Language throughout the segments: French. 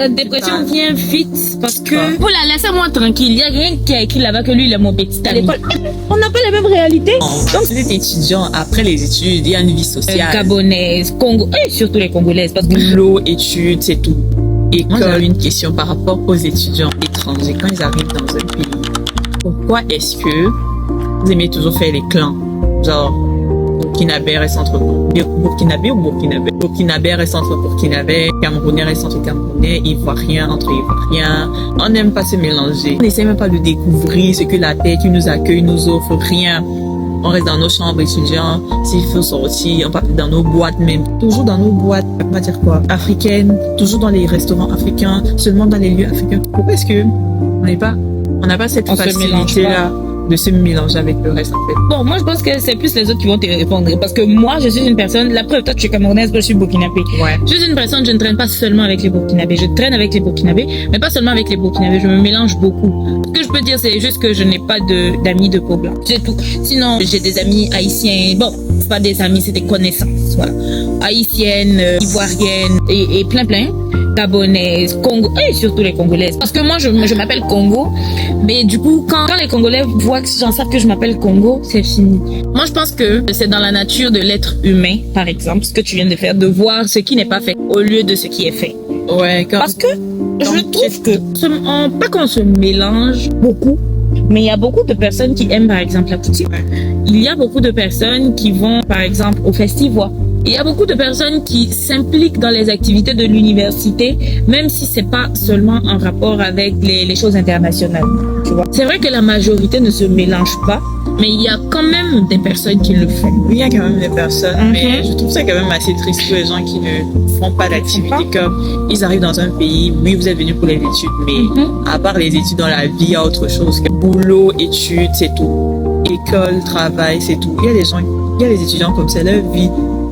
La dépression vient vite parce que... Voilà, laissez-moi tranquille. Il n'y a rien qui a écrit là-bas que lui, il est mon petit à l'école. On n'a pas les mêmes réalités. Donc, vous êtes étudiant, après les études, il y a une vie sociale. Gabonaise, Congo, et surtout les Congolaises. Parce que boulot, études, c'est tout. Et moi, j'avais une question par rapport aux étudiants étrangers. Quand ils arrivent dans un pays, pourquoi est-ce que vous aimez toujours faire les clans? Genre, Burkinabé reste entre Burkinabé ou Burkinabé? Burkinabé reste entre Burkinabé, Camerounais reste entre Camerounais, Ivoiriens entre Ivoiriens. On n'aime pas se mélanger. On n'essaie même pas de découvrir ce que la terre qui nous accueille nous offre. Rien. On reste dans nos chambres étudiants. S'il faut sortir, on part dans nos boîtes même. Toujours dans nos boîtes, on va dire quoi, africaines. Toujours dans les restaurants africains. Seulement dans les lieux africains. Pourquoi est-ce que on n'a pas cette facilité-là de se mélanger avec le reste, en fait? Bon, moi, je pense que c'est plus les autres qui vont te répondre. Parce que moi, je suis une personne, la preuve, toi, tu es camerounaise, moi, je suis burkinabé. Ouais. Je suis une personne, je ne traîne pas seulement avec les burkinabés. Je traîne avec les burkinabés, mais pas seulement avec les burkinabés. Je me mélange beaucoup. Ce que je peux dire, c'est juste que je n'ai pas d'amis de peau blanche. C'est tout. Sinon, j'ai des amis haïtiens. Bon, c'est pas des amis, c'est des connaissances. Voilà. Haïtiennes, ivoiriennes et plein. Gabonaises, Congo, et surtout les Congolaises. Parce que moi, je m'appelle Congo, mais du coup, quand les Congolais voient que j'en savent que je m'appelle Congo, c'est fini. Moi, je pense que c'est dans la nature de l'être humain, par exemple, ce que tu viens de faire, de voir ce qui n'est pas fait au lieu de ce qui est fait. Ouais, parce que je trouve que, pas qu'on se mélange beaucoup, mais il y a beaucoup de personnes qui aiment, par exemple, la coutume. Il y a beaucoup de personnes qui vont, par exemple, au festival. Il y a beaucoup de personnes qui s'impliquent dans les activités de l'université, même si c'est pas seulement en rapport avec les choses internationales. Tu vois. C'est vrai que la majorité ne se mélange pas, mais il y a quand même des personnes qui le font. Il y a quand même des personnes, mais je trouve ça quand même assez triste pour les gens qui ne font pas d'activité. Comme ils arrivent dans un pays, oui, vous êtes venus pour les études, mais à part les études dans la vie, il y a autre chose. Boulot, études, c'est tout. École, travail, c'est tout. Il y a des étudiants comme ça, leur vie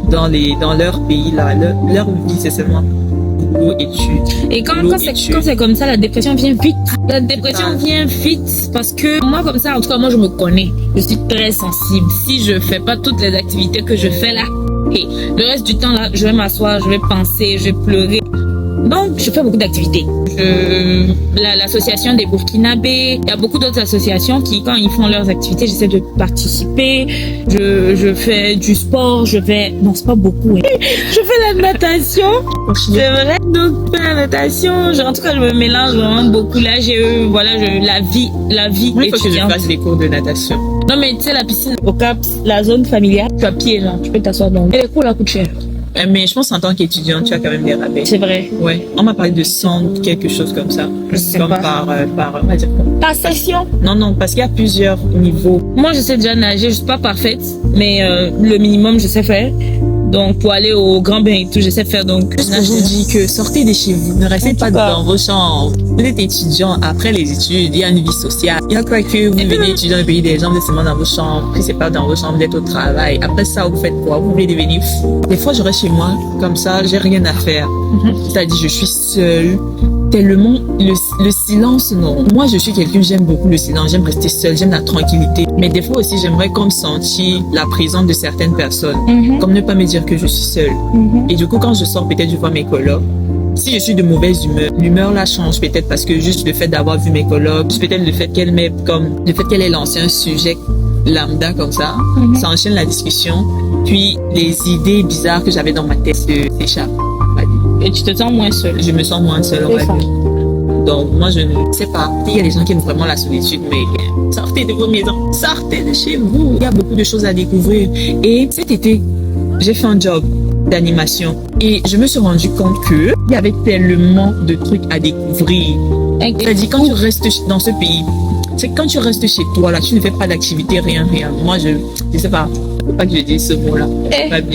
dans leur pays là, leur vie c'est seulement boulot, études. Et quand c'est comme ça, la dépression vient vite. La dépression vient vite parce que moi comme ça, en tout cas moi je me connais. Je suis très sensible. Si je fais pas toutes les activités que je fais là, et le reste du temps là, je vais m'asseoir, je vais penser, je vais pleurer. Donc, je fais beaucoup d'activités. L'association des Burkinabés, il y a beaucoup d'autres associations qui, quand ils font leurs activités, j'essaie de participer. Je fais du sport, non, c'est pas beaucoup. Hein. Je fais la natation. C'est vrai. Donc, je fais la natation. En tout cas, je me mélange vraiment beaucoup. Là, la vie oui, il faut que je fasse des cours de natation. Non, mais tu sais, la piscine au Cap, la zone familiale, tu as pied, genre, tu peux t'asseoir dans. Et les cours, là, coûtent cher. Mais je pense en tant qu'étudiant, tu as quand même des rabais. C'est vrai. Ouais. On m'a parlé de 100, quelque chose comme ça. Je sais comme pas. on va dire quoi. Par session? Non, parce qu'il y a plusieurs niveaux. Moi, je sais déjà nager. Je suis pas parfaite, mais le minimum, je sais faire. Donc, pour aller au grand bain et tout, je sais faire. Donc, je vous dis que sortez de chez vous. Ne restez pas dans vos chambres. Vous êtes étudiant. Après les études, il y a une vie sociale. Il y a quoi que vous venez étudier dans le pays des gens, vous êtes seulement dans vos chambres. Puis c'est pas dans vos chambres, vous êtes au travail. Après ça, vous faites quoi? Vous voulez devenir fou. Des fois, je reste chez moi. Comme ça, j'ai rien à faire. C'est-à-dire, je suis seule. Tellement le silence, non. Moi, je suis quelqu'un, j'aime beaucoup le silence, j'aime rester seule, j'aime la tranquillité. Mais des fois aussi, j'aimerais comme sentir la présence de certaines personnes. Comme ne pas me dire que je suis seule. Et du coup, quand je sors, peut-être je vois mes colocs. Si je suis de mauvaise humeur, l'humeur là change peut-être parce que juste le fait d'avoir vu mes colocs, peut-être le fait qu'elle ait lancé un sujet lambda comme ça, ça enchaîne la discussion. Puis les idées bizarres que j'avais dans ma tête s'échappent. Et tu te sens moins seule. Je me sens moins seule, on va dire. Donc, moi, je ne sais pas. Il y a des gens qui aiment vraiment la solitude, mais sortez de vos maisons, sortez de chez vous. Il y a beaucoup de choses à découvrir. Et cet été, j'ai fait un job d'animation. Et je me suis rendu compte qu'il y avait tellement de trucs à découvrir. C'est-à-dire, quand tu restes dans ce pays, c'est quand tu restes chez toi, là, tu ne fais pas d'activité, rien. Moi, je sais pas. Faut pas que je dise ce mot-là.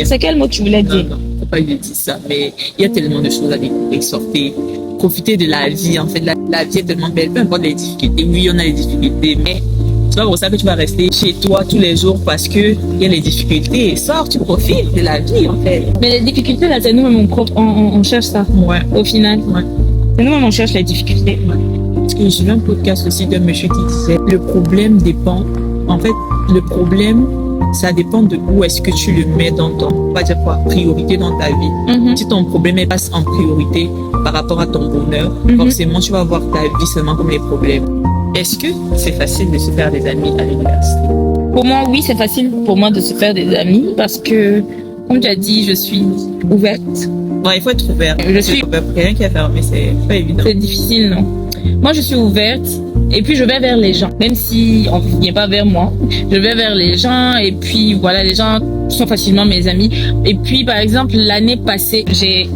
C'est quel mot tu voulais dire? Non. Pas que je dise ça, mais il y a tellement de choses à découvrir, sortez, profitez de la vie. En fait, la vie est tellement belle, peu importe les difficultés. Oui, on a les difficultés, mais c'est pas pour ça que tu vas rester chez toi tous les jours parce que il y a les difficultés. Sors, tu profites de la vie, en fait. Mais les difficultés, là, c'est nous-mêmes, on cherche ça. Ouais. Au final. Ouais. C'est nous-mêmes, on cherche les difficultés. Ouais. Parce que j'ai vu un podcast aussi d'un monsieur qui disait le problème dépend. En fait, le problème ça dépend de où est-ce que tu le mets dans ton, on va dire quoi, priorité dans ta vie. Si ton problème est passe en priorité par rapport à ton bonheur, forcément, tu vas voir ta vie seulement comme les problèmes. Est-ce que c'est facile de se faire des amis à l'université? Pour moi, oui, c'est facile pour moi de se faire des amis parce que, comme tu as dit, je suis ouverte. Bon, il faut être ouvert. Je suis ouvert. Quelqu'un qui est fermé, c'est pas évident. C'est difficile, non? Moi, je suis ouverte et puis je vais vers les gens. Même si on ne vient pas vers moi, je vais vers les gens et puis voilà, les gens sont facilement mes amis. Et puis, par exemple, l'année passée, j'ai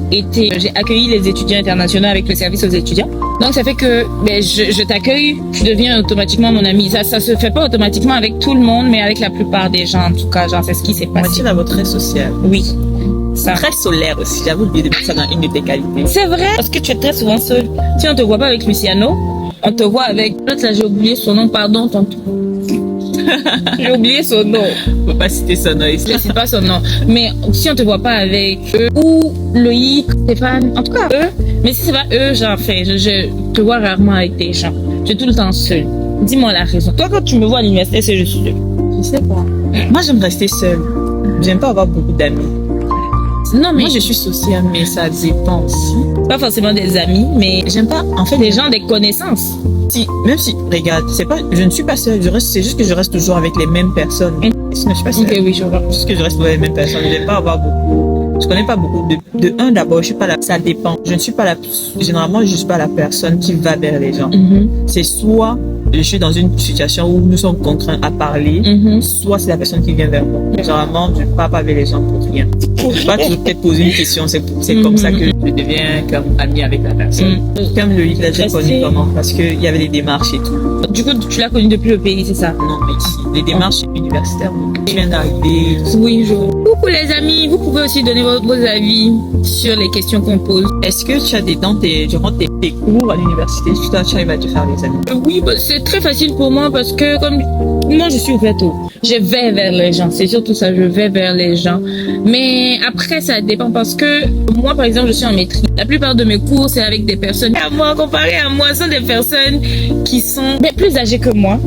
accueilli les étudiants internationaux avec le service aux étudiants. Donc, ça fait que je t'accueille, tu deviens automatiquement mon ami. Ça se fait pas automatiquement avec tout le monde, mais avec la plupart des gens, en tout cas, genre, c'est ce qui s'est passé. Mathilde a votre très social. Oui. Ça. Très solaire aussi, j'avoue oublié de mettre ça dans une de tes qualités. C'est vrai, parce que tu es très souvent seul. Si on te voit pas avec Luciano, on te voit avec l'autre là, j'ai oublié son nom, pardon, tonton. J'ai oublié son nom. Faut pas citer son nom ici. Je cite pas son nom. Mais si on te voit pas avec eux, ou Loïc, Stéphane, en tout cas eux, mais si c'est pas eux, j'en fais. Je te vois rarement avec des gens. Je suis tout le temps seule. Dis-moi la raison. Toi, quand tu me vois à l'université, c'est je suis seule. Je sais pas. Moi, j'aime rester seule. J'aime pas avoir beaucoup d'amis. Non, mais moi, je suis sociale, mais ça dépend aussi. Pas forcément des amis, mais j'aime pas, en fait, des gens, des connaissances. Même si, regarde, je ne suis pas seule, c'est juste que je reste toujours avec les mêmes personnes. Sinon, je suis pas seule. Ok, oui, je vois. Juste que je reste avec les mêmes personnes. Je n'aime pas avoir beaucoup. Je connais pas beaucoup. De un, d'abord, je suis pas là. Ça dépend. Je ne suis pas généralement, je suis pas la personne qui va vers les gens. C'est soit je suis dans une situation où nous sommes contraints à parler, soit c'est la personne qui vient vers moi. Généralement, je ne parle pas avec les gens pour rien. Je vais toujours peut-être poser une question, c'est comme ça que je deviens comme ami avec la personne. Comme le livre, j'ai connu comment? Parce qu'il y avait des démarches et tout. Du coup, tu l'as connu depuis le pays, c'est ça? Non, mais ici, les démarches universitaires, je viens d'arriver. Oui, Coucou les amis, vous pouvez aussi donner vos avis sur les questions qu'on pose. Est-ce que tu as durant tes cours à l'université, tu arrives à te faire des amis? Oui, c'est très facile pour moi parce que comme moi je suis ouverte, je vais vers les gens, c'est surtout ça, je vais vers les gens. Mais après ça dépend parce que moi par exemple je suis en maîtrise. La plupart de mes cours c'est avec des personnes à moi, comparé à moi, ce sont des personnes qui sont plus âgées que moi.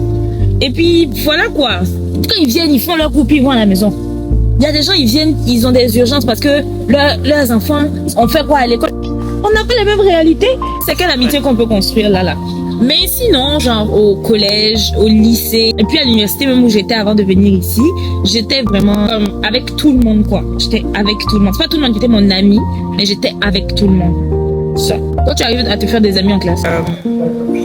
Et puis voilà quoi, quand ils viennent, ils font leur groupe, ils vont à la maison. Il y a des gens, ils viennent, ils ont des urgences parce que leurs enfants ont fait quoi à l'école. On n'a pas la même réalité. C'est quelle amitié qu'on peut construire là. Mais sinon, genre au collège, au lycée, et puis à l'université même où j'étais avant de venir ici, j'étais vraiment avec tout le monde quoi. J'étais avec tout le monde. C'est pas tout le monde qui était mon ami, mais j'étais avec tout le monde. Ça. Toi, tu arrives à te faire des amis en classe?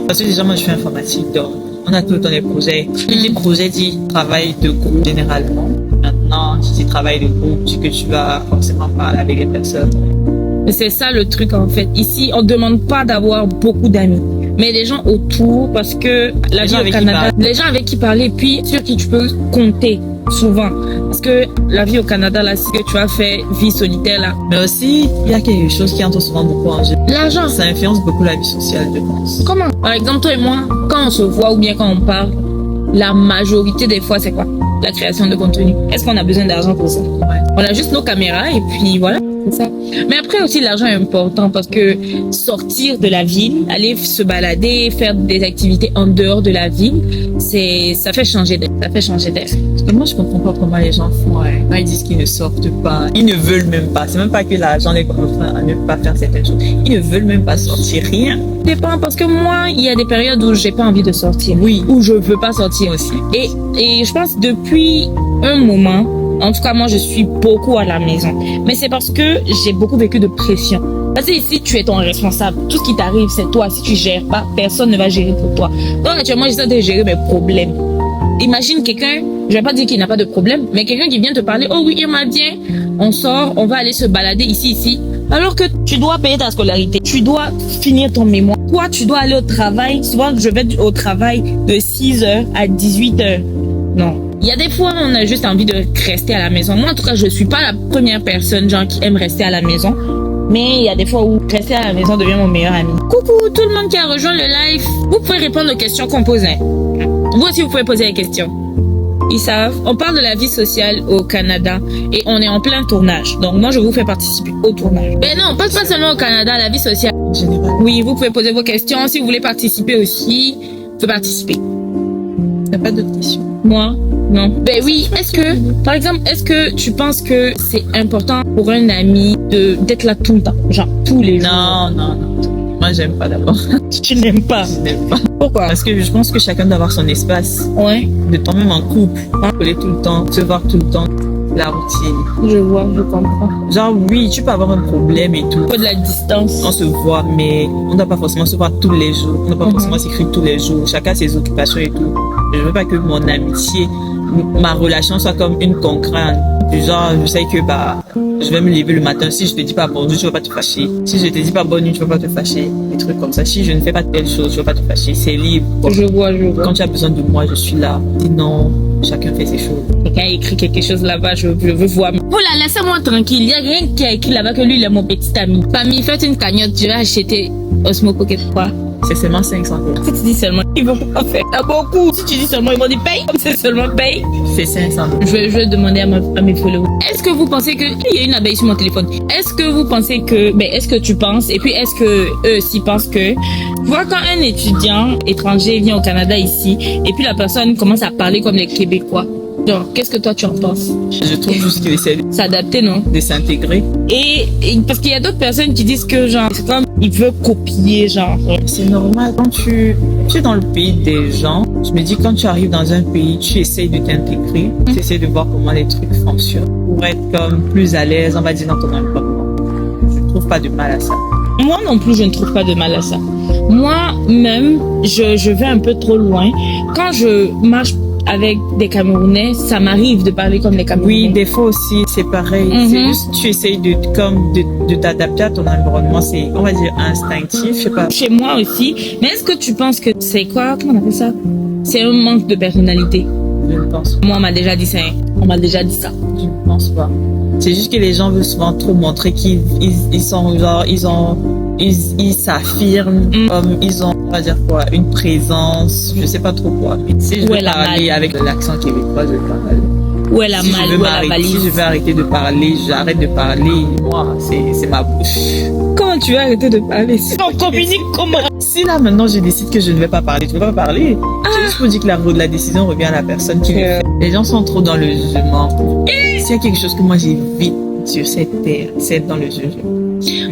Parce que déjà moi je fais informatique, donc on a tout le temps des projets. Qui dit projet dit travail de groupe généralement. Maintenant, qui dit travail de groupe, dit que tu vas forcément parler avec les personnes. C'est ça le truc en fait. Ici, on demande pas d'avoir beaucoup d'amis, mais les gens autour, parce que la vie au Canada, les gens avec qui parler, puis sur qui tu peux compter souvent. Parce que la vie au Canada, là, c'est que tu as fait vie solitaire là. Mais aussi, il y a quelque chose qui entre souvent beaucoup en jeu. L'argent. Ça influence beaucoup la vie sociale, je pense. Comment? Par exemple, toi et moi, quand on se voit ou bien quand on parle, la majorité des fois, c'est quoi? La création de contenu. Est-ce qu'on a besoin d'argent pour ça? Ouais. On a juste nos caméras et puis voilà. C'est ça. Mais après aussi l'argent est important parce que sortir de la ville, aller se balader, faire des activités en dehors de la ville, ça fait changer d'air. Ça fait changer d'air. Moi je comprends pas comment les gens font. Quand ils disent qu'ils ne sortent pas, ils ne veulent même pas. C'est même pas que l'argent les contraint à ne pas faire certaines choses. Ils ne veulent même pas sortir, rien. Ça dépend parce que moi il y a des périodes où j'ai pas envie de sortir. Oui. Où je veux pas sortir aussi. Et je pense depuis un moment. En tout cas, moi, je suis beaucoup à la maison. Mais c'est parce que j'ai beaucoup vécu de pression. Parce que ici, tu es ton responsable. Tout ce qui t'arrive, c'est toi. Si tu gères pas, personne ne va gérer pour toi. Donc, actuellement, j'essaie de gérer mes problèmes. Imagine quelqu'un, je vais pas dire qu'il n'a pas de problème, mais quelqu'un qui vient te parler, oh oui, Irma, viens, on sort, on va aller se balader ici. Alors que tu dois payer ta scolarité, tu dois finir ton mémoire. Toi, tu dois aller au travail. Souvent, je vais au travail de 6h à 18h. Non. Il y a des fois, on a juste envie de rester à la maison. Moi, en tout cas, je suis pas la première personne, genre, qui aime rester à la maison. Mais il y a des fois où rester à la maison devient mon meilleur ami. Coucou tout le monde qui a rejoint le live. Vous pouvez répondre aux questions qu'on posait. Vous aussi, vous pouvez poser les questions. Ils savent. On parle de la vie sociale au Canada et on est en plein tournage. Donc, moi, je vous fais participer au tournage. Mais non, pas seulement au Canada, la vie sociale. En général. Oui, vous pouvez poser vos questions. Si vous voulez participer aussi, vous pouvez participer. Il n'y a pas d'autres questions. Moi, non. Ben oui, par exemple, est-ce que tu penses que c'est important pour un ami d'être là tout le temps? Genre, tous les jours? Non. Moi, j'aime pas d'abord. Tu n'aimes pas. Je n'aime pas. Pourquoi? Parce que je pense que chacun doit avoir son espace. Ouais, De temps même en couple. Appeler tout le temps, se voir tout le temps. La routine. je vois, je comprends. Genre, oui, tu peux avoir un problème et tout. Il faut de la distance. On se voit, mais on ne doit pas forcément se voir tous les jours. On ne doit pas forcément s'écrire tous les jours. Chacun a ses occupations et tout. Je veux pas que mon amitié, ma relation soit comme une contrainte. Du genre, je sais que je vais me lever le matin. Si je te dis pas bonjour, tu vas pas te fâcher. Si je te dis pas bonne nuit, tu vas pas te fâcher. Des trucs comme ça. Si je ne fais pas telle chose, tu vas pas te fâcher. C'est libre. Je vois. Quand tu as besoin de moi, je suis là. Sinon, chacun fait ses choses. Quelqu'un a écrit quelque chose là-bas, je veux voir. Oh là, laissez-moi tranquille. Il y a rien qui a écrit là-bas que lui, il est mon petit ami. Parmi, faites une cagnotte, je vais acheter Osmo Pocket 3. C'est seulement 500 €. Si tu dis seulement, ils vont pas faire. Il y a beaucoup. Si tu dis seulement, ils vont dire paye. Comme c'est seulement paye. C'est 500 €. Je vais demander à mes followers. Est-ce que vous pensez il y a une abeille sur mon téléphone? Est-ce que vous pensez est-ce que tu penses, et puis est-ce que eux aussi pensent que, vois quand un étudiant étranger vient au Canada ici, et puis la personne commence à parler comme les Québécois. Donc, qu'est-ce que toi tu en penses? Je trouve juste qu'il essaie S'adapter, non? de s'intégrer. Et parce qu'il y a d'autres personnes qui disent que, genre, c'est comme, ils veulent copier, genre. C'est normal. Quand tu es dans le pays des gens, je me dis, quand tu arrives dans un pays, tu essayes de t'intégrer, tu essayes de voir comment les trucs fonctionnent pour être comme plus à l'aise, on va dire, dans ton environnement. Je ne trouve pas de mal à ça. Moi non plus, je ne trouve pas de mal à ça. Moi-même, je vais un peu trop loin. Quand je marche avec des Camerounais, ça m'arrive de parler comme les Camerounais. Oui, des fois aussi, c'est pareil. C'est juste, tu essayes de t'adapter à ton environnement. C'est, on va dire, instinctif, je sais pas. Chez moi aussi. Mais est-ce que tu penses que c'est quoi? Comment on appelle ça? C'est un manque de personnalité. Je ne pense pas. Moi, on m'a déjà dit ça. On m'a déjà dit ça. Je ne pense pas. C'est juste que les gens veulent souvent trop montrer qu'ils sont genre, ils s'affirment comme ils ont, on va dire quoi, une présence, je sais pas trop quoi. Mais si je veux parler avec l'accent québécois, je vais parler. Où elle a Si mal, je veux où elle a m'arrêter, valise. si je veux arrêter de parler, j'arrête de parler. Moi, c'est ma bouche. Comment tu vas arrêter de parler? On communique comment? Si là maintenant je décide que je ne vais pas parler, je ne vais pas parler. C'est juste pour dire que la décision revient à la personne qui le fait. Les gens sont trop dans le jugement. S'il y a quelque chose que moi j'évite sur cette terre, c'est être dans le jugement.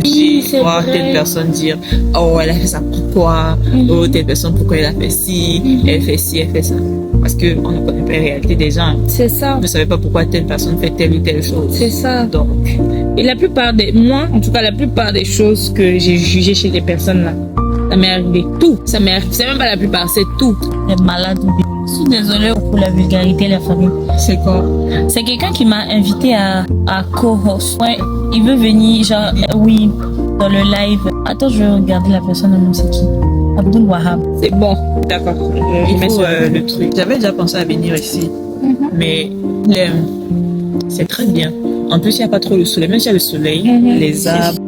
Oui, c'est Voir vrai. telle personne dire, oh, elle a fait ça pourquoi? Oh, telle personne, pourquoi elle a fait ci? Elle fait ci, elle fait ça. Parce que on ne connaît pas la réalité des gens. C'est ça. On ne savait pas pourquoi telle personne fait telle ou telle chose. C'est ça. Donc, Et la plupart moi, en tout cas, la plupart des choses que j'ai jugées chez les personnes là, ça m'est arrivé. Tout. Ça m'est arrivé. C'est même pas la plupart, c'est tout. Les malades. Je suis désolée pour la vulgarité, la famille. c'est quoi? C'est quelqu'un qui m'a invité à co-host. Ouais, il veut venir, genre, oui, dans le live. Attends, je vais regarder la personne, non, c'est qui? Abdul Wahab. C'est bon. D'accord. Il faut le truc. J'avais déjà pensé à venir ici, mais c'est très bien. En plus, il n'y a pas trop le soleil. Même s'il y a le soleil, les arbres,